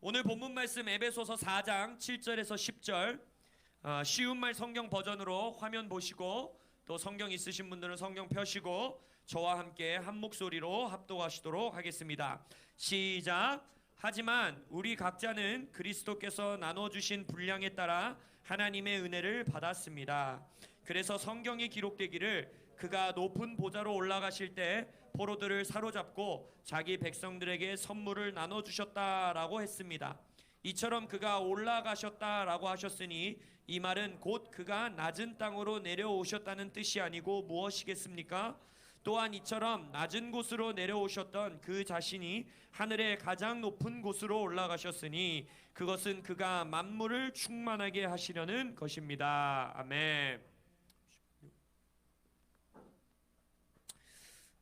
오늘 본문 말씀 에베소서 4장 7절에서 10절 쉬운 말 성경 버전으로 화면 보시고 또 성경 있으신 분들은 성경 펴시고 저와 함께 한 목소리로 합독하시도록 하겠습니다. 시작. 하지만 우리 각자는 그리스도께서 나눠주신 분량에 따라 하나님의 은혜를 받았습니다. 그래서 성경에 기록되기를 그가 높은 보좌로 올라가실 때 포로들을 사로잡고 자기 백성들에게 선물을 나눠주셨다라고 했습니다. 이처럼 그가 올라가셨다라고 하셨으니 이 말은 곧 그가 낮은 땅으로 내려오셨다는 뜻이 아니고 무엇이겠습니까? 또한 이처럼 낮은 곳으로 내려오셨던 그 자신이 하늘의 가장 높은 곳으로 올라가셨으니 그것은 그가 만물을 충만하게 하시려는 것입니다. 아멘.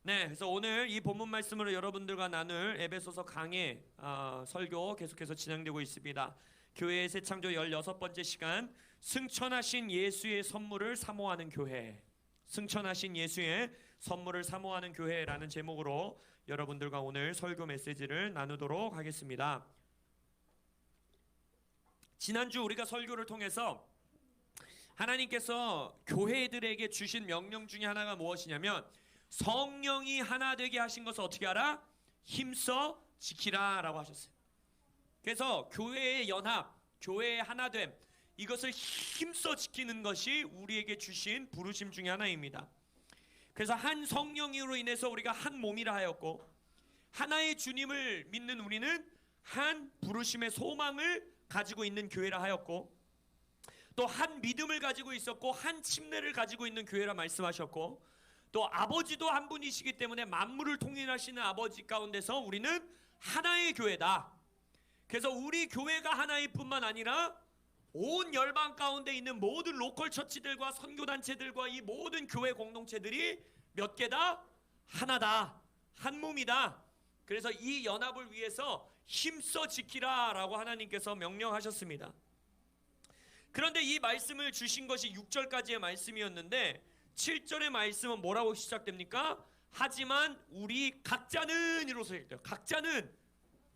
네, 그래서 오늘 이 본문 말씀으로 여러분들과 나눌 에베소서 강해 설교 계속해서 진행되고 있습니다. 교회의 새 창조 16번째 시간, 승천하신 예수의 선물을 사모하는 교회. 승천하신 예수의 선물을 사모하는 교회라는 제목으로 여러분들과 오늘 설교 메시지를 나누도록 하겠습니다. 지난주 우리가 설교를 통해서 하나님께서 교회들에게 주신 명령 중에 하나가 무엇이냐면 성령이 하나 되게 하신 것을 어떻게 하라? 힘써 지키라 라고 하셨어요. 그래서 교회의 연합, 교회의 하나됨, 이것을 힘써 지키는 것이 우리에게 주신 부르심 중에 하나입니다. 그래서 한 성령으로 인해서 우리가 한 몸이라 하였고 하나의 주님을 믿는 우리는 한 부르심의 소망을 가지고 있는 교회라 하였고 또 한 믿음을 가지고 있었고 한 침례를 가지고 있는 교회라 말씀하셨고 또 아버지도 한 분이시기 때문에 만물을 통일하시는 아버지 가운데서 우리는 하나의 교회다. 그래서 우리 교회가 하나일 뿐만 아니라 온 열방 가운데 있는 모든 로컬 처치들과 선교단체들과 이 모든 교회 공동체들이 몇 개다? 하나다. 한 몸이다. 그래서 이 연합을 위해서 힘써 지키라 라고 하나님께서 명령하셨습니다. 그런데 이 말씀을 주신 것이 6절까지의 말씀이었는데 7절의 말씀은 뭐라고 시작됩니까? 하지만 우리 각자는 이로써 시작돼요. 각자는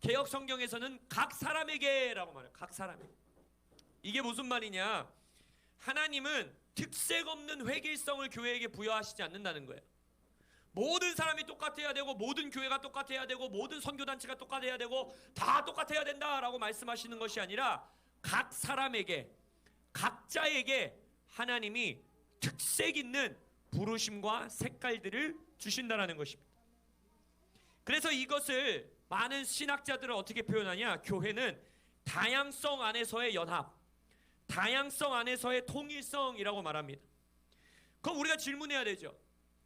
개역 성경에서는 각 사람에게 라고 말해요. 각 사람에게. 이게 무슨 말이냐? 하나님은 특색 없는 획일성을 교회에게 부여하시지 않는다는 거예요. 모든 사람이 똑같아야 되고 모든 교회가 똑같아야 되고 모든 선교단체가 똑같아야 되고 다 똑같아야 된다라고 말씀하시는 것이 아니라 각 사람에게 각자에게 하나님이 특색 있는 부르심과 색깔들을 주신다라는 것입니다. 그래서 이것을 많은 신학자들은 어떻게 표현하냐? 교회는 다양성 안에서의 연합, 다양성 안에서의 통일성이라고 말합니다. 그럼 우리가 질문해야 되죠.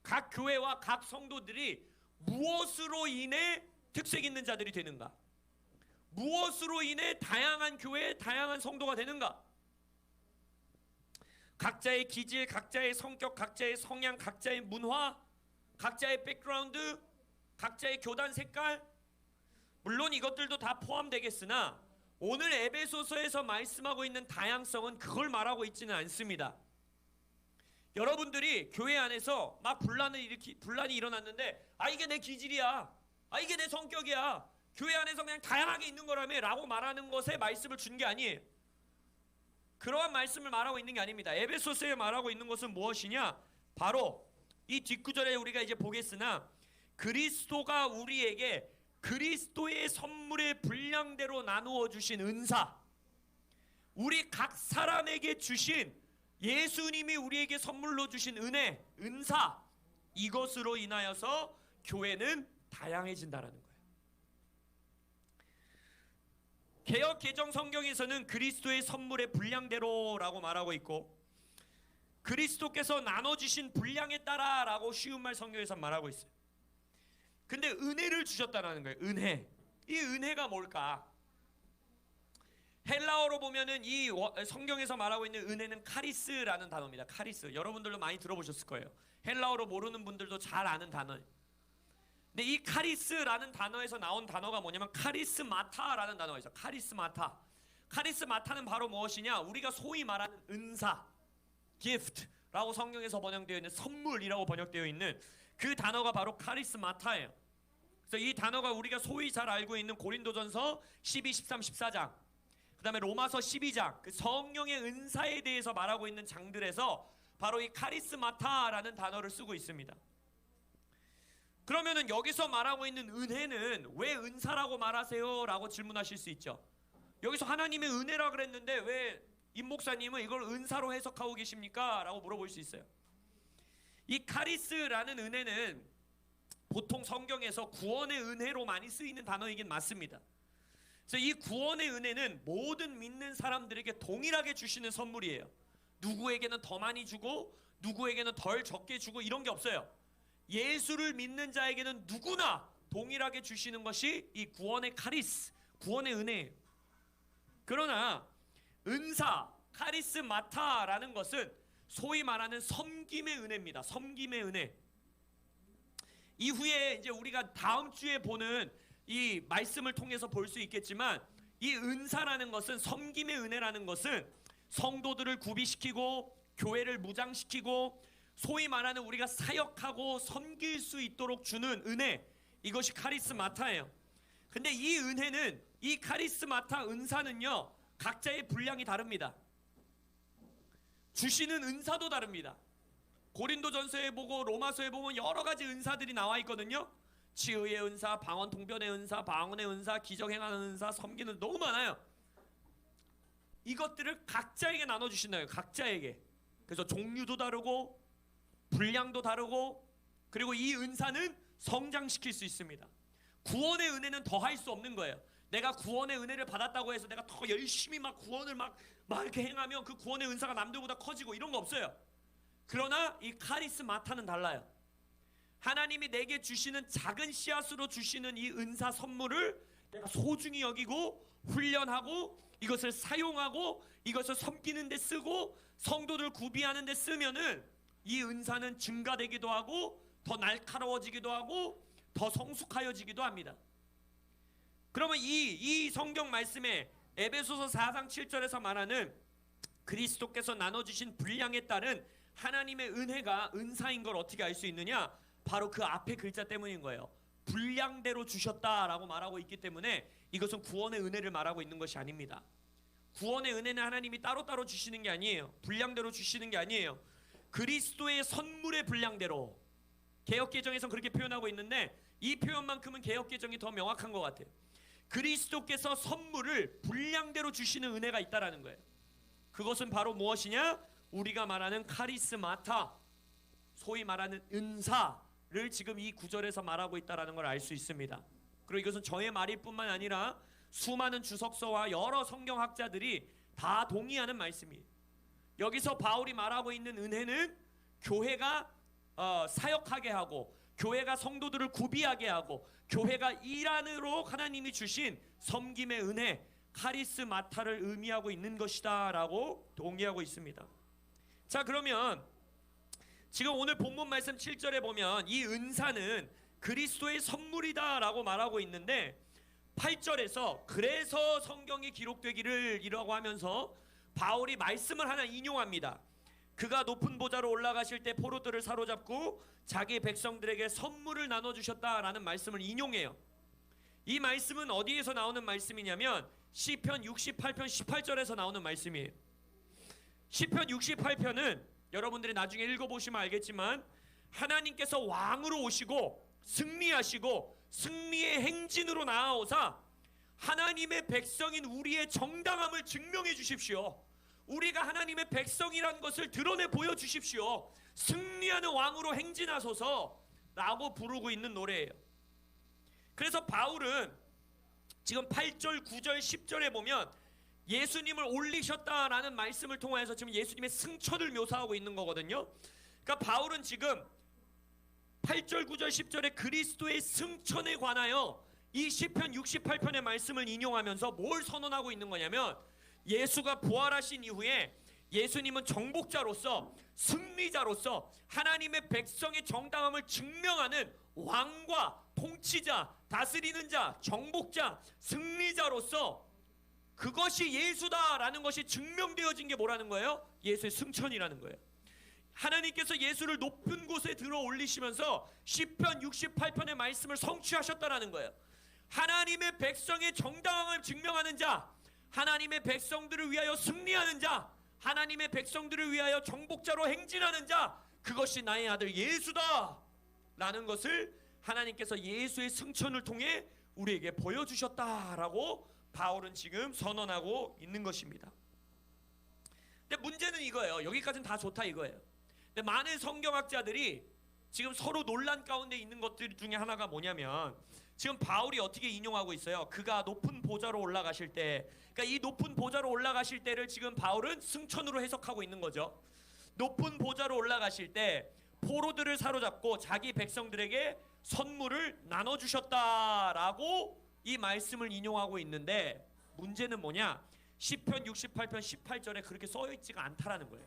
각 교회와 각 성도들이 무엇으로 인해 특색 있는 자들이 되는가? 무엇으로 인해 다양한 교회, 다양한 성도가 되는가? 각자의 기질, 각자의 성격, 각자의 성향, 각자의 문화, 각자의 백그라운드, 각자의 교단 색깔, 물론 이것들도 다 포함되겠으나 오늘 에베소서에서 말씀하고 있는 다양성은 그걸 말하고 있지는 않습니다. 여러분들이 교회 안에서 막 분란이 일어났는데 이게 내 기질이야, 이게 내 성격이야, 교회 안에서 그냥 다양하게 있는 거라며 라고 말하는 것에 말씀을 준 게 아니에요. 그러한 말씀을 말하고 있는 게 아닙니다. 에베소서에 말하고 있는 것은 무엇이냐? 바로 이 뒷구절에 우리가 이제 보겠으나 그리스도가 우리에게 그리스도의 선물의 분량대로 나누어 주신 은사, 우리 각 사람에게 주신 예수님이 우리에게 선물로 주신 은혜, 은사, 이것으로 인하여서 교회는 다양해진다라는 거예요. 개역 개정 성경에서는 그리스도의 선물의 분량대로라고 말하고 있고 그리스도께서 나눠주신 분량에 따라라고 쉬운 말 성경에서 말하고 있어요. 근데 은혜를 주셨다는 거예요. 은혜. 이 은혜가 뭘까? 헬라어로 보면은 이 성경에서 말하고 있는 은혜는 카리스라는 단어입니다. 카리스. 여러분들도 많이 들어보셨을 거예요. 헬라어로 모르는 분들도 잘 아는 단어예요. 근데 이 카리스라는 단어에서 나온 단어가 뭐냐면 카리스마타라는 단어가 있어요. 카리스마타. 카리스마타는 바로 무엇이냐? 우리가 소위 말하는 은사, gift라고 성경에서 번역되어 있는 선물이라고 번역되어 있는 그 단어가 바로 카리스마타예요. 그래서 이 단어가 우리가 소위 잘 알고 있는 고린도전서 12, 13, 14장, 그 다음에 로마서 12장, 그 성령의 은사에 대해서 말하고 있는 장들에서 바로 이 카리스마타라는 단어를 쓰고 있습니다. 그러면은 여기서 말하고 있는 은혜는 왜 은사라고 말하세요? 라고 질문하실 수 있죠. 여기서 하나님의 은혜라 그랬는데 왜 임 목사님은 이걸 은사로 해석하고 계십니까? 라고 물어볼 수 있어요. 이 카리스라는 은혜는 보통 성경에서 구원의 은혜로 많이 쓰이는 단어이긴 맞습니다. 그래서 이 구원의 은혜는 모든 믿는 사람들에게 동일하게 주시는 선물이에요. 누구에게는 더 많이 주고 누구에게는 덜 적게 주고 이런 게 없어요. 예수를 믿는 자에게는 누구나 동일하게 주시는 것이 이 구원의 카리스, 구원의 은혜예요. 그러나 은사, 카리스마타라는 것은 소위 말하는 섬김의 은혜입니다. 섬김의 은혜. 이후에 이제 우리가 다음 주에 보는 이 말씀을 통해서 볼 수 있겠지만, 이 은사라는 것은, 섬김의 은혜라는 것은 성도들을 구비시키고 교회를 무장시키고 소위 말하는 우리가 사역하고 섬길 수 있도록 주는 은혜, 이것이 카리스마타예요. 근데 이 은혜는, 이 카리스마타 은사는요, 각자의 분량이 다릅니다. 주시는 은사도 다릅니다. 고린도전서에 보고 로마서에 보면 여러 가지 은사들이 나와 있거든요. 치유의 은사, 방언 통변의 은사, 방언의 은사, 기적 행하는 은사, 섬기는, 너무 많아요. 이것들을 각자에게 나눠주신다 거예요. 각자에게. 그래서 종류도 다르고 분량도 다르고, 그리고 이 은사는 성장시킬 수 있습니다. 구원의 은혜는 더 할 수 없는 거예요. 내가 구원의 은혜를 받았다고 해서 내가 더 열심히 막 구원을 막 이렇게 행하면 그 구원의 은사가 남들보다 커지고 이런 거 없어요. 그러나 이 카리스마타는 달라요. 하나님이 내게 주시는 작은 씨앗으로 주시는 이 은사 선물을 내가 소중히 여기고 훈련하고 이것을 사용하고 이것을 섬기는 데 쓰고 성도들 구비하는 데 쓰면은 이 은사는 증가되기도 하고 더 날카로워지기도 하고 더 성숙하여지기도 합니다. 그러면 이 성경 말씀에 에베소서 4장 7절에서 말하는 그리스도께서 나눠주신 분량에 따른 하나님의 은혜가 은사인 걸 어떻게 알 수 있느냐? 바로 그 앞에 글자 때문인 거예요. 분량대로 주셨다라고 말하고 있기 때문에 이것은 구원의 은혜를 말하고 있는 것이 아닙니다. 구원의 은혜는 하나님이 따로따로 주시는 게 아니에요. 분량대로 주시는 게 아니에요. 그리스도의 선물의 분량대로. 개역개정에서는 그렇게 표현하고 있는데 이 표현만큼은 개역개정이 더 명확한 것 같아요. 그리스도께서 선물을 분량대로 주시는 은혜가 있다라는 거예요. 그것은 바로 무엇이냐? 우리가 말하는 카리스마타, 소위 말하는 은사를 지금 이 구절에서 말하고 있다라는 걸 알 수 있습니다. 그리고 이것은 저의 말일 뿐만 아니라 수많은 주석서와 여러 성경학자들이 다 동의하는 말씀이에요. 여기서 바울이 말하고 있는 은혜는 교회가 사역하게 하고 교회가 성도들을 구비하게 하고 교회가 일하느로 하나님이 주신 섬김의 은혜, 카리스마타를 의미하고 있는 것이다 라고 동의하고 있습니다. 자, 그러면 지금 오늘 본문 말씀 7절에 보면 이 은사는 그리스도의 선물이다 라고 말하고 있는데 8절에서 그래서 성경이 기록되기를 이라고 하면서 바울이 말씀을 하나 인용합니다. 그가 높은 보좌로 올라가실 때 포로들을 사로잡고 자기 백성들에게 선물을 나눠주셨다라는 말씀을 인용해요. 이 말씀은 어디에서 나오는 말씀이냐면 시편 68편 18절에서 나오는 말씀이에요. 시편 68편은 여러분들이 나중에 읽어보시면 알겠지만 하나님께서 왕으로 오시고 승리하시고 승리의 행진으로 나아오사 하나님의 백성인 우리의 정당함을 증명해 주십시오. 우리가 하나님의 백성이라는 것을 드러내 보여주십시오. 승리하는 왕으로 행진하소서 라고 부르고 있는 노래예요. 그래서 바울은 지금 8절, 9절, 10절에 보면 예수님을 올리셨다라는 말씀을 통해서 지금 예수님의 승천을 묘사하고 있는 거거든요. 그러니까 바울은 지금 8절, 9절, 10절에 그리스도의 승천에 관하여 이 시편 68편의 말씀을 인용하면서 뭘 선언하고 있는 거냐면 예수가 부활하신 이후에 예수님은 정복자로서 승리자로서 하나님의 백성의 정당함을 증명하는 왕과 통치자, 다스리는 자, 정복자, 승리자로서 그것이 예수다라는 것이 증명되어진 게 뭐라는 거예요? 예수의 승천이라는 거예요. 하나님께서 예수를 높은 곳에 들어 올리시면서 시편 68편의 말씀을 성취하셨다라는 거예요. 하나님의 백성의 정당함을 증명하는 자, 하나님의 백성들을 위하여 승리하는 자, 하나님의 백성들을 위하여 정복자로 행진하는 자, 그것이 나의 아들 예수다 라는 것을 하나님께서 예수의 승천을 통해 우리에게 보여주셨다라고 바울은 지금 선언하고 있는 것입니다. 근데 문제는 이거예요. 여기까지는 다 좋다 이거예요. 근데 많은 성경학자들이 지금 서로 논란 가운데 있는 것들 중에 하나가 뭐냐면, 지금 바울이 어떻게 인용하고 있어요? 그가 높은 보좌로 올라가실 때, 그러니까 이 높은 보좌로 올라가실 때를 지금 바울은 승천으로 해석하고 있는 거죠. 높은 보좌로 올라가실 때 포로들을 사로잡고 자기 백성들에게 선물을 나눠주셨다라고 이 말씀을 인용하고 있는데, 문제는 뭐냐? 시편 68편 18절에 그렇게 써있지가 않다라는 거예요.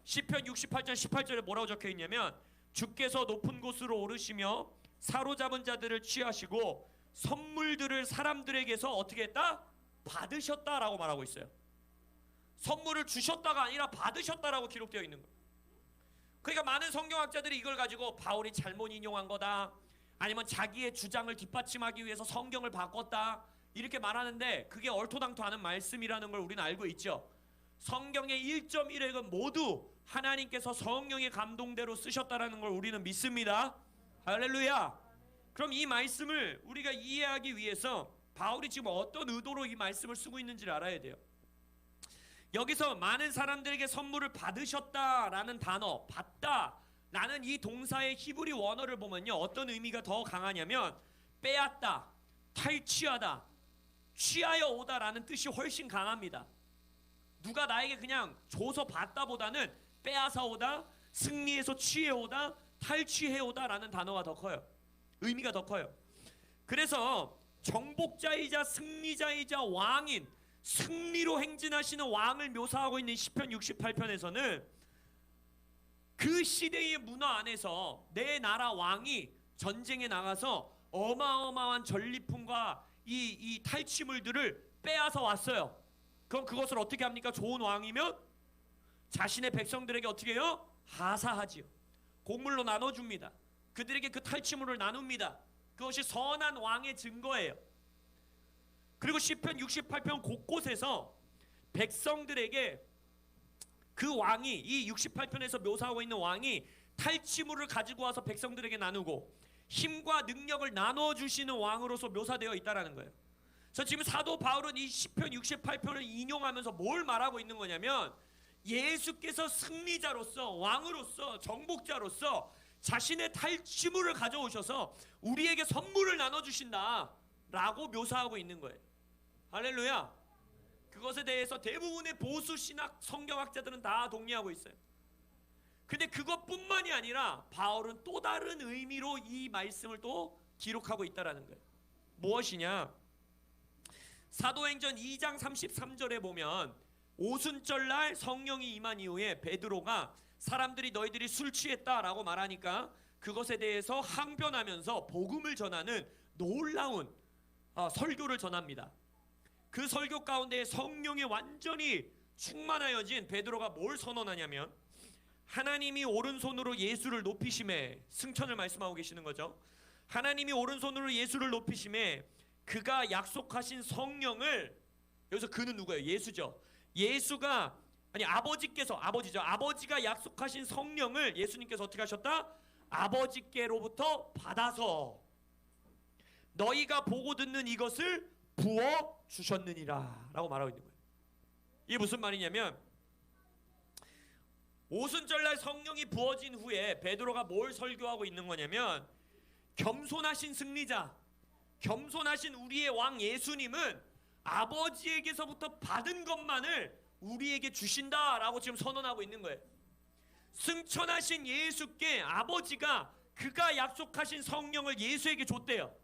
시편 68편 18절에 뭐라고 적혀있냐면, 주께서 높은 곳으로 오르시며 사로잡은 자들을 취하시고 선물들을 사람들에게서 어떻게 했다? 받으셨다라고 말하고 있어요. 선물을 주셨다가 아니라 받으셨다라고 기록되어 있는 거예요. 그러니까 많은 성경학자들이 이걸 가지고 바울이 잘못 인용한 거다, 아니면 자기의 주장을 뒷받침하기 위해서 성경을 바꿨다, 이렇게 말하는데 그게 얼토당토하는 말씀이라는 걸 우리는 알고 있죠. 성경의 1.1핵은 모두 하나님께서 성령의 감동대로 쓰셨다라는 걸 우리는 믿습니다. 할렐루야. 그럼 이 말씀을 우리가 이해하기 위해서 바울이 지금 어떤 의도로 이 말씀을 쓰고 있는지를 알아야 돼요. 여기서 많은 사람들에게 선물을 받으셨다라는 단어, 받다라는 이 동사의 히브리 원어를 보면요, 어떤 의미가 더 강하냐면 빼앗다, 탈취하다, 취하여 오다라는 뜻이 훨씬 강합니다. 누가 나에게 그냥 줘서 받다보다는 빼앗아 오다, 승리해서 취해 오다, 탈취해 오다라는 단어가 더 커요. 의미가 더 커요. 그래서 정복자이자 승리자이자 왕인, 승리로 행진하시는 왕을 묘사하고 있는 시편 68편에서는 그 시대의 문화 안에서 내 나라 왕이 전쟁에 나가서 어마어마한 전리품과 이 탈취물들을 빼앗아 왔어요. 그럼 그것을 어떻게 합니까? 좋은 왕이면 자신의 백성들에게 어떻게 해요? 하사하지요. 곡물로 나눠줍니다. 그들에게 그 탈취물을 나눕니다. 그것이 선한 왕의 증거예요. 그리고 시편 68편 곳곳에서 백성들에게 그 왕이, 이 68편에서 묘사하고 있는 왕이 탈취물을 가지고 와서 백성들에게 나누고 힘과 능력을 나눠주시는 왕으로서 묘사되어 있다는 거예요. 그래서 지금 사도 바울은 이 시편 68편을 인용하면서 뭘 말하고 있는 거냐면, 예수께서 승리자로서, 왕으로서, 정복자로서 자신의 탈취물을 가져오셔서 우리에게 선물을 나눠주신다 라고 묘사하고 있는 거예요. 할렐루야. 그것에 대해서 대부분의 보수 신학 성경학자들은 다 동의하고 있어요. 근데 그것뿐만이 아니라 바울은 또 다른 의미로 이 말씀을 또 기록하고 있다는 거예요. 무엇이냐? 사도행전 2장 33절에 보면 오순절날 성령이 임한 이후에 베드로가 사람들이 너희들이 술 취했다라고 말하니까 그것에 대해서 항변하면서 복음을 전하는 놀라운 설교를 전합니다. 그 설교 가운데 성령이 완전히 충만하여진 베드로가 뭘 선언하냐면, 하나님이 오른손으로 예수를 높이심에, 승천을 말씀하고 계시는 거죠. 하나님이 오른손으로 예수를 높이심에 그가 약속하신 성령을, 여기서 그는 누구예요? 예수죠. 예수가, 아니 아버지께서, 아버지가 약속하신 성령을 예수님께서 어떻게 하셨다? 아버지께로부터 받아서 너희가 보고 듣는 이것을 부어 주셨느니라 라고 말하고 있는 거예요. 이게 무슨 말이냐면, 오순절날 성령이 부어진 후에 베드로가 뭘 설교하고 있는 거냐면, 겸손하신 승리자, 겸손하신 우리의 왕 예수님은 아버지에게서부터 받은 것만을 우리에게 주신다라고 지금 선언하고 있는 거예요. 승천하신 예수께 아버지가 그가 약속하신 성령을 예수에게 줬대요.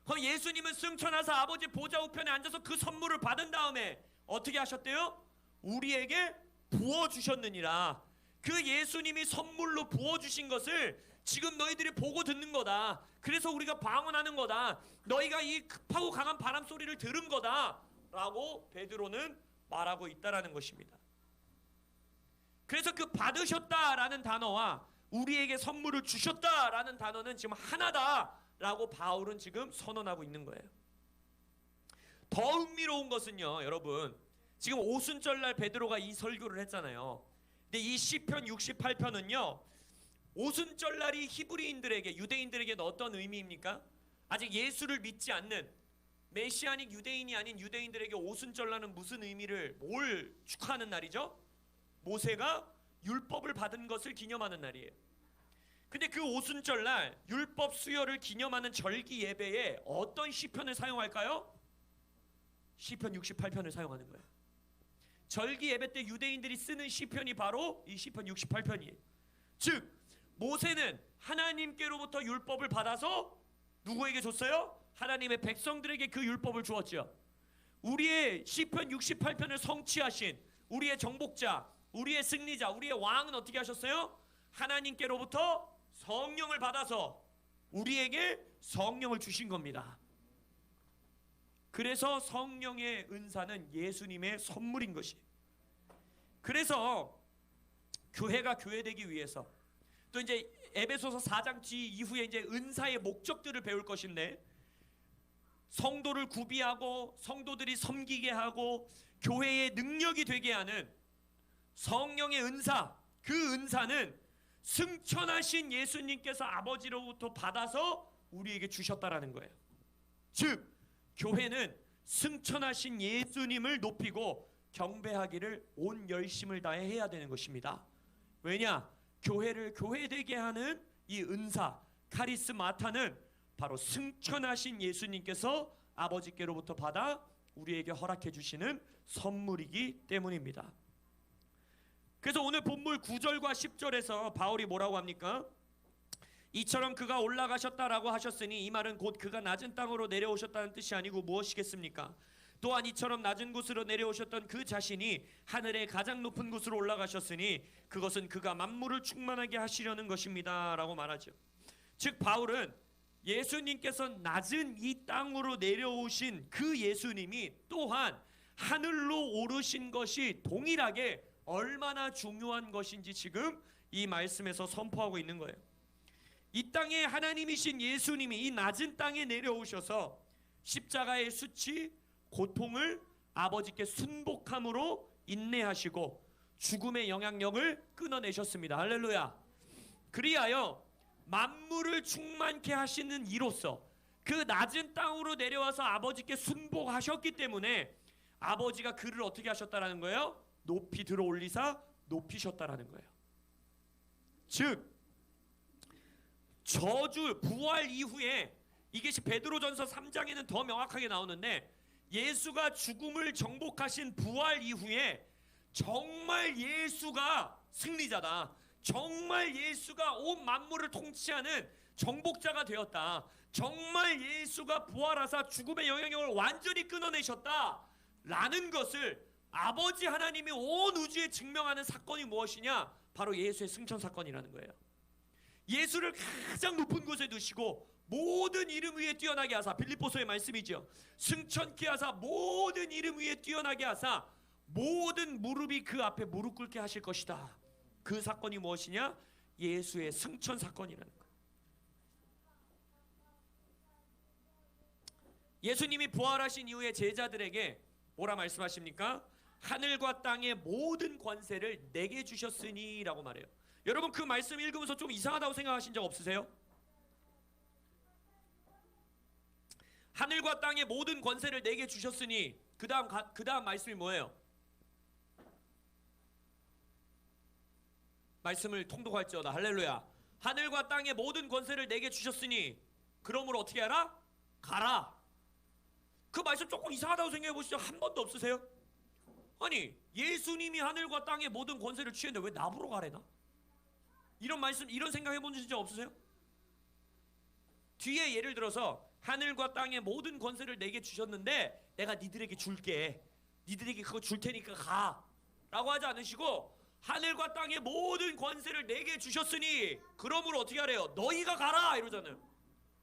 그럼 예수님은 승천하사 아버지 보좌 우편에 앉아서 그 선물을 받은 다음에 어떻게 하셨대요? 우리에게 부어주셨느니라. 그 예수님이 선물로 부어주신 것을 지금 너희들이 보고 듣는 거다. 그래서 우리가 방언하는 거다. 너희가 이 급하고 강한 바람 소리를 들은 거다 라고 베드로는 말하고 있다라는 것입니다. 그래서 그 받으셨다라는 단어와 우리에게 선물을 주셨다라는 단어는 지금 하나다라고 바울은 지금 선언하고 있는 거예요. 더 흥미로운 것은요, 여러분, 지금 오순절날 베드로가 이 설교를 했잖아요. 근데 이 시편 68편은요, 오순절날이 히브리인들에게, 유대인들에게는 어떤 의미입니까? 아직 예수를 믿지 않는 메시아닉 유대인이 아닌 유대인들에게 오순절날은 무슨 의미를, 뭘 축하하는 날이죠? 모세가 율법을 받은 것을 기념하는 날이에요. 근데 그 오순절날 율법 수여를 기념하는 절기 예배에 어떤 시편을 사용할까요? 시편 68편을 사용하는 거예요. 절기 예배 때 유대인들이 쓰는 시편이 바로 이 시편 68편이에요. 즉 모세는 하나님께로부터 율법을 받아서 누구에게 줬어요? 하나님의 백성들에게 그 율법을 주었죠. 우리의 시편 68편을 성취하신 우리의 정복자, 우리의 승리자, 우리의 왕은 어떻게 하셨어요? 하나님께로부터 성령을 받아서 우리에게 성령을 주신 겁니다. 그래서 성령의 은사는 예수님의 선물인 것이. 그래서 교회가 교회되기 위해서 또 이제 에베소서 4장 뒤 이후에 이제 은사의 목적들을 배울 것인데, 성도를 구비하고 성도들이 섬기게 하고 교회의 능력이 되게 하는 성령의 은사, 그 은사는 승천하신 예수님께서 아버지로부터 받아서 우리에게 주셨다라는 거예요. 즉 교회는 승천하신 예수님을 높이고 경배하기를 온 열심을 다해 해야 되는 것입니다. 왜냐? 교회를 교회되게 하는 이 은사, 카리스마타는 바로 승천하신 예수님께서 아버지께로부터 받아 우리에게 허락해 주시는 선물이기 때문입니다. 그래서 오늘 본문 9절과 10절에서 바울이 뭐라고 합니까? 이처럼 그가 올라가셨다라고 하셨으니 이 말은 곧 그가 낮은 땅으로 내려오셨다는 뜻이 아니고 무엇이겠습니까? 또한 이처럼 낮은 곳으로 내려오셨던 그 자신이 하늘의 가장 높은 곳으로 올라가셨으니 그것은 그가 만물을 충만하게 하시려는 것입니다 라고 말하죠. 즉 바울은 예수님께서 낮은 이 땅으로 내려오신 그 예수님이 또한 하늘로 오르신 것이 동일하게 얼마나 중요한 것인지 지금 이 말씀에서 선포하고 있는 거예요. 이 땅에 하나님이신 예수님이 이 낮은 땅에 내려오셔서 십자가의 수치, 고통을 아버지께 순복함으로 인내하시고 죽음의 영향력을 끊어내셨습니다. 할렐루야. 그리하여 만물을 충만케 하시는 이로써 그 낮은 땅으로 내려와서 아버지께 순복하셨기 때문에 아버지가 그를 어떻게 하셨다라는 거예요? 높이 들어 올리사 높이셨다라는 거예요. 즉 저주 부활 이후에, 이게 베드로전서 3장에는 더 명확하게 나오는데, 예수가 죽음을 정복하신 부활 이후에 정말 예수가 승리자다, 정말 예수가 온 만물을 통치하는 정복자가 되었다, 정말 예수가 부활하사 죽음의 영향력을 완전히 끊어내셨다 라는 것을 아버지 하나님이 온 우주에 증명하는 사건이 무엇이냐? 바로 예수의 승천 사건이라는 거예요. 예수를 가장 높은 곳에 두시고 모든 이름 위에 뛰어나게 하사, 빌립보서의 말씀이죠. 승천케 하사 모든 이름 위에 뛰어나게 하사 모든 무릎이 그 앞에 무릎 꿇게 하실 것이다. 그 사건이 무엇이냐? 예수의 승천 사건이라는 거예요. 예수님이 부활하신 이후에 제자들에게 뭐라 말씀하십니까? 하늘과 땅의 모든 권세를 내게 주셨으니 라고 말해요. 여러분 그 말씀 읽으면서 좀 이상하다고 생각하신 적 없으세요? 하늘과 땅의 모든 권세를 내게 주셨으니 그 다음 말씀이 뭐예요? 말씀을 통독할지어다. 할렐루야. 하늘과 땅의 모든 권세를 내게 주셨으니 그러므로 어떻게 하라? 가라. 그 말씀 조금 이상하다고 생각해 보시죠. 한 번도 없으세요? 아니 예수님이 하늘과 땅의 모든 권세를 취했는데 왜 나보러 가래나? 이런 말씀, 이런 생각 해본 적 없으세요? 뒤에 예를 들어서 하늘과 땅의 모든 권세를 내게 주셨는데 내가 니들에게 줄게, 니들에게 그거 줄 테니까 가 라고 하지 않으시고 하늘과 땅의 모든 권세를 내게 주셨으니 그러므로 어떻게 하래요? 너희가 가라 이러잖아요.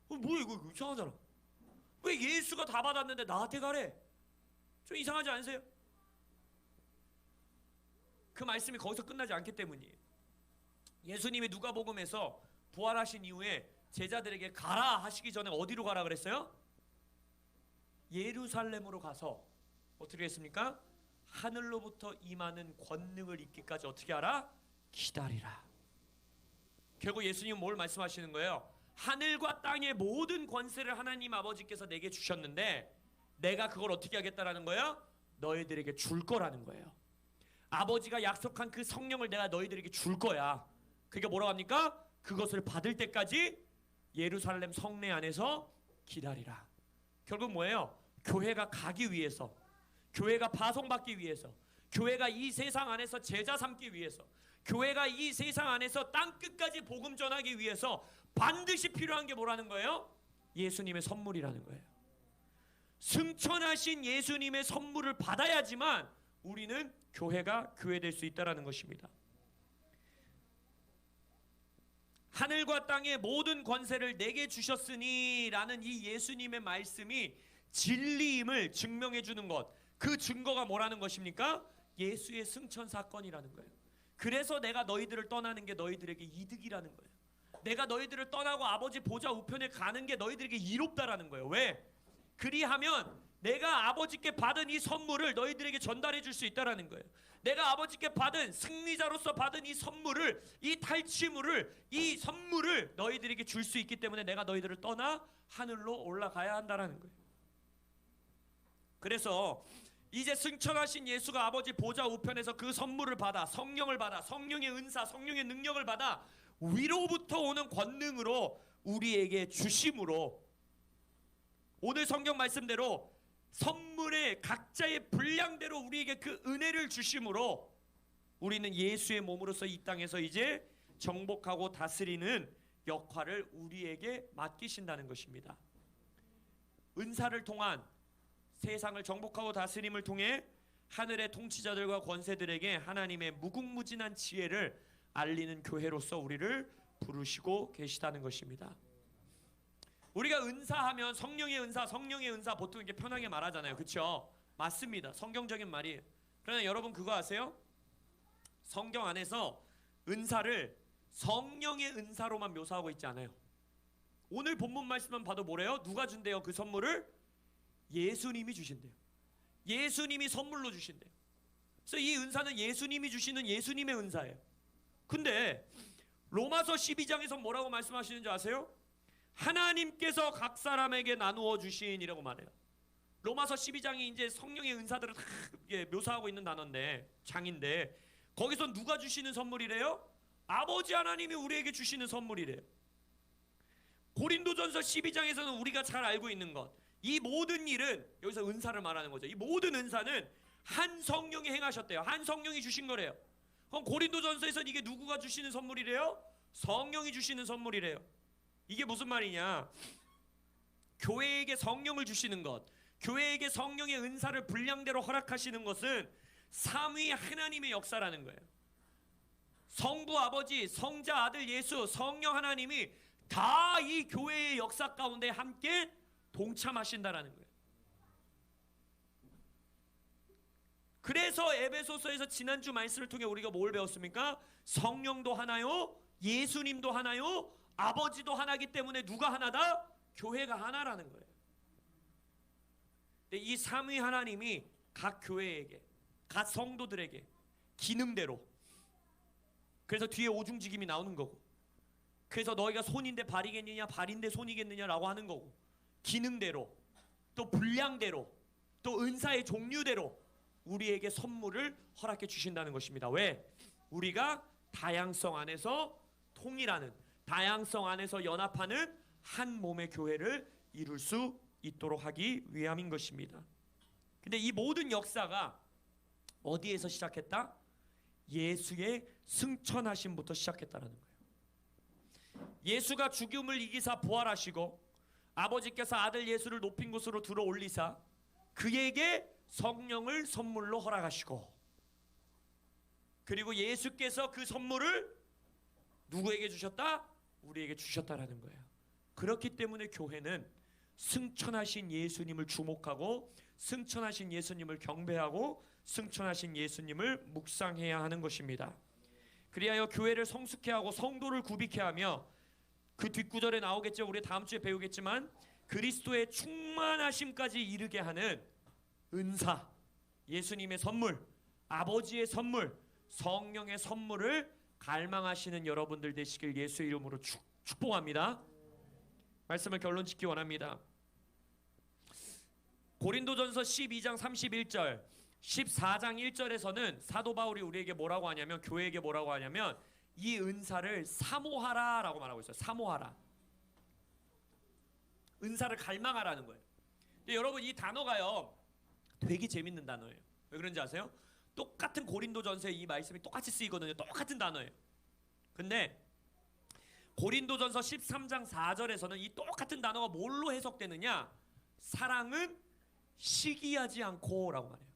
뭐야 이거 이상하잖아. 왜 예수가 다 받았는데 나한테 가래? 좀 이상하지 않으세요? 그 말씀이 거기서 끝나지 않기 때문이에요. 예수님이 누가복음에서 부활하신 이후에 제자들에게 가라 하시기 전에 어디로 가라 그랬어요? 예루살렘으로 가서 어떻게 했습니까? 하늘로부터 임하는 권능을 입기까지 어떻게 하라? 기다리라. 결국 예수님은 뭘 말씀하시는 거예요? 하늘과 땅의 모든 권세를 하나님 아버지께서 내게 주셨는데 내가 그걸 어떻게 하겠다라는 거예요? 너희들에게 줄 거라는 거예요. 아버지가 약속한 그 성령을 내가 너희들에게 줄 거야. 그게 뭐라고 합니까? 그것을 받을 때까지 예루살렘 성내 안에서 기다리라. 결국 뭐예요? 교회가 가기 위해서, 교회가 파송받기 위해서, 교회가 이 세상 안에서 제자 삼기 위해서, 교회가 이 세상 안에서 땅끝까지 복음 전하기 위해서 반드시 필요한 게 뭐라는 거예요? 예수님의 선물이라는 거예요. 승천하신 예수님의 선물을 받아야지만 우리는 교회가 교회될 수 있다는 것입니다. 하늘과 땅의 모든 권세를 내게 주셨으니 라는 이 예수님의 말씀이 진리임을 증명해 주는 것, 그 증거가 뭐라는 것입니까? 예수의 승천 사건이라는 거예요. 그래서 내가 너희들을 떠나는 게 너희들에게 이득이라는 거예요. 내가 너희들을 떠나고 아버지 보좌 우편에 가는 게 너희들에게 이롭다라는 거예요. 왜? 그리하면 내가 아버지께 받은 이 선물을 너희들에게 전달해 줄 수 있다라는 거예요. 내가 아버지께 받은 승리자로서 받은 이 선물을, 이 탈취물을, 이 선물을 너희들에게 줄 수 있기 때문에 내가 너희들을 떠나 하늘로 올라가야 한다라는 거예요. 그래서 이제 승천하신 예수가 아버지 보좌 우편에서 그 선물을 받아, 성령을 받아, 성령의 은사, 성령의 능력을 받아 위로부터 오는 권능으로 우리에게 주심으로, 오늘 성경 말씀대로 선물의 각자의 분량대로 우리에게 그 은혜를 주심으로 우리는 예수의 몸으로서 이 땅에서 이제 정복하고 다스리는 역할을 우리에게 맡기신다는 것입니다. 은사를 통한 세상을 정복하고 다스림을 통해 하늘의 통치자들과 권세들에게 하나님의 무궁무진한 지혜를 알리는 교회로서 우리를 부르시고 계시다는 것입니다. 우리가 은사하면 성령의 은사 보통 이렇게 편하게 말하잖아요. 그렇죠? 맞습니다. 성경적인 말이에요. 그러나 여러분 그거 아세요? 성경 안에서 은사를 성령의 은사로만 묘사하고 있지 않아요. 오늘 본문 말씀만 봐도 뭐래요? 누가 준대요? 그 선물을 예수님이 주신대요. 예수님이 선물로 주신대요. 그래서 이 은사는 예수님이 주시는 예수님의 은사예요. 근데 로마서 12장에서 뭐라고 말씀하시는지 아세요? 하나님께서 각 사람에게 나누어 주신이라고 말해요. 로마서 12장이 이제 성령의 은사들을 다 묘사하고 있는 단어인데, 장인데, 거기서 누가 주시는 선물이래요? 아버지 하나님이 우리에게 주시는 선물이래요. 고린도전서 12장에서는 우리가 잘 알고 있는 것, 이 모든 일은, 여기서 은사를 말하는 거죠. 이 모든 은사는 한 성령이 행하셨대요. 한 성령이 주신 거래요. 그럼 고린도전서에서는 이게 누구가 주시는 선물이래요? 성령이 주시는 선물이래요. 이게 무슨 말이냐? 교회에게 성령을 주시는 것, 교회에게 성령의 은사를 분량대로 허락하시는 것은 삼위 하나님의 역사라는 거예요. 성부 아버지, 성자 아들 예수, 성령 하나님이 다 이 교회의 역사 가운데 함께 동참하신다라는 거예요. 그래서 에베소서에서 지난주 말씀을 통해 우리가 뭘 배웠습니까? 성령도 하나요, 예수님도 하나요, 아버지도 하나이기 때문에 누가 하나다? 교회가 하나라는 거예요. 근데 이 삼위 하나님이 각 교회에게, 각 성도들에게 기능대로, 그래서 뒤에 오중직임이 나오는 거고, 그래서 너희가 손인데 발이겠느냐, 발인데 손이겠느냐라고 하는 거고, 기능대로, 또 분량대로, 또 은사의 종류대로 우리에게 선물을 허락해 주신다는 것입니다. 왜? 우리가 다양성 안에서 통일하는, 다양성 안에서 연합하는 한 몸의 교회를 이룰 수 있도록 하기 위함인 것입니다. 근데 이 모든 역사가 어디에서 시작했다? 예수의 승천하심부터 시작했다는 거예요. 예수가 죽음을 이기사 부활하시고 아버지께서 아들 예수를 높인 곳으로 들어 올리사 그에게 성령을 선물로 허락하시고, 그리고 예수께서 그 선물을 누구에게 주셨다? 우리에게 주셨다라는 거예요. 그렇기 때문에 교회는 승천하신 예수님을 주목하고 승천하신 예수님을 경배하고 승천하신 예수님을 묵상해야 하는 것입니다. 그리하여 교회를 성숙케 하고 성도를 구비케 하며, 그 뒷구절에 나오겠죠. 우리 다음 주에 배우겠지만 그리스도의 충만하심까지 이르게 하는 은사, 예수님의 선물, 아버지의 선물, 성령의 선물을 갈망하시는 여러분들 되시길 예수의 이름으로 축복합니다. 말씀을 결론 짓기 원합니다. 고린도전서 12장 31절, 14장 1절에서는 사도 바울이 우리에게 뭐라고 하냐면, 교회에게 뭐라고 하냐면 이 은사를 사모하라 라고 말하고 있어요. 사모하라. 은사를 갈망하라는 거예요. 근데 여러분, 이 단어가요 되게 재밌는 단어예요. 왜 그런지 아세요? 똑같은 고린도전서에 이 말씀이 똑같이 쓰이거든요. 똑같은 단어예요. 근데 고린도전서 13장 4절에서는 이 똑같은 단어가 뭘로 해석되느냐? 사랑은 시기하지 않고 라고 말해요.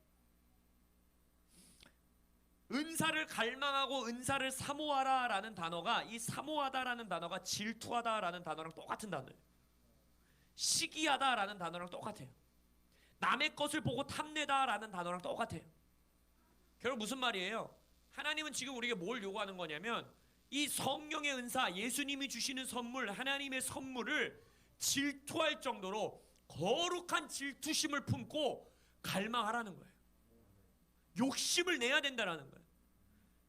은사를 갈망하고 은사를 사모하라 라는 단어가, 이 사모하다 라는 단어가 질투하다 라는 단어랑 똑같은 단어예요. 시기하다 라는 단어랑 똑같아요. 남의 것을 보고 탐내다 라는 단어랑 똑같아요. 결국 무슨 말이에요? 하나님은 지금 우리에게 뭘 요구하는 거냐면, 이 성령의 은사, 예수님이 주시는 선물, 하나님의 선물을 질투할 정도로 거룩한 질투심을 품고 갈망하라는 거예요. 욕심을 내야 된다라는 거예요.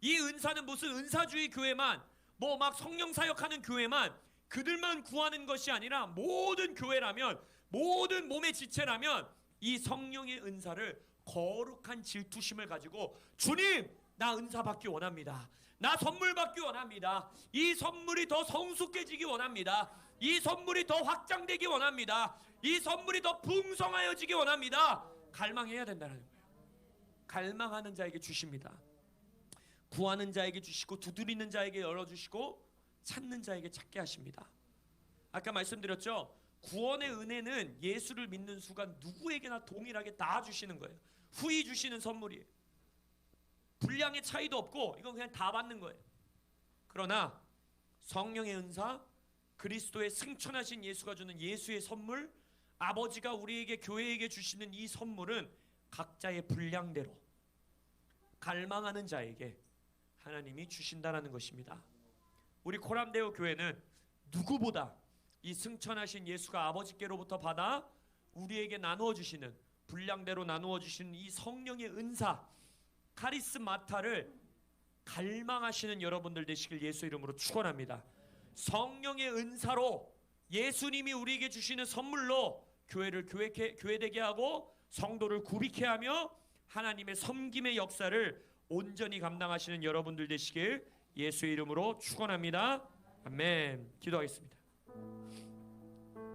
이 은사는 무슨 은사주의 교회만, 뭐 막 성령 사역하는 교회만, 그들만 구하는 것이 아니라 모든 교회라면, 모든 몸의 지체라면 이 성령의 은사를 거룩한 질투심을 가지고, 주님, 나 은사 받기 원합니다. 나 선물 받기 원합니다. 이 선물이 더 성숙해지기 원합니다. 이 선물이 더 확장되기 원합니다. 이 선물이 더 풍성하여지기 원합니다. 갈망해야 된다는 거예요. 갈망하는 자에게 주십니다. 구하는 자에게 주시고, 두드리는 자에게 열어주시고, 찾는 자에게 찾게 하십니다. 아까 말씀드렸죠. 구원의 은혜는 예수를 믿는 순간 누구에게나 동일하게 다 주시는 거예요. 후히 주시는 선물이에요. 분량의 차이도 없고 이건 그냥 다 받는 거예요. 그러나 성령의 은사, 그리스도의 승천하신 예수가 주는 예수의 선물, 아버지가 우리에게, 교회에게 주시는 이 선물은 각자의 분량대로 갈망하는 자에게 하나님이 주신다라는 것입니다. 우리 코람데오 교회는 누구보다 이 승천하신 예수가 아버지께로부터 받아 우리에게 나누어 주시는, 분량대로 나누어 주시는 이 성령의 은사, 카리스마타를 갈망하시는 여러분들 되시길 예수 이름으로 축원합니다. 성령의 은사로, 예수님이 우리에게 주시는 선물로 교회를 교회되게 하고 성도를 구비케 하며 하나님의 섬김의 역사를 온전히 감당하시는 여러분들 되시길 예수의 이름으로 축원합니다. 아멘. 기도하겠습니다.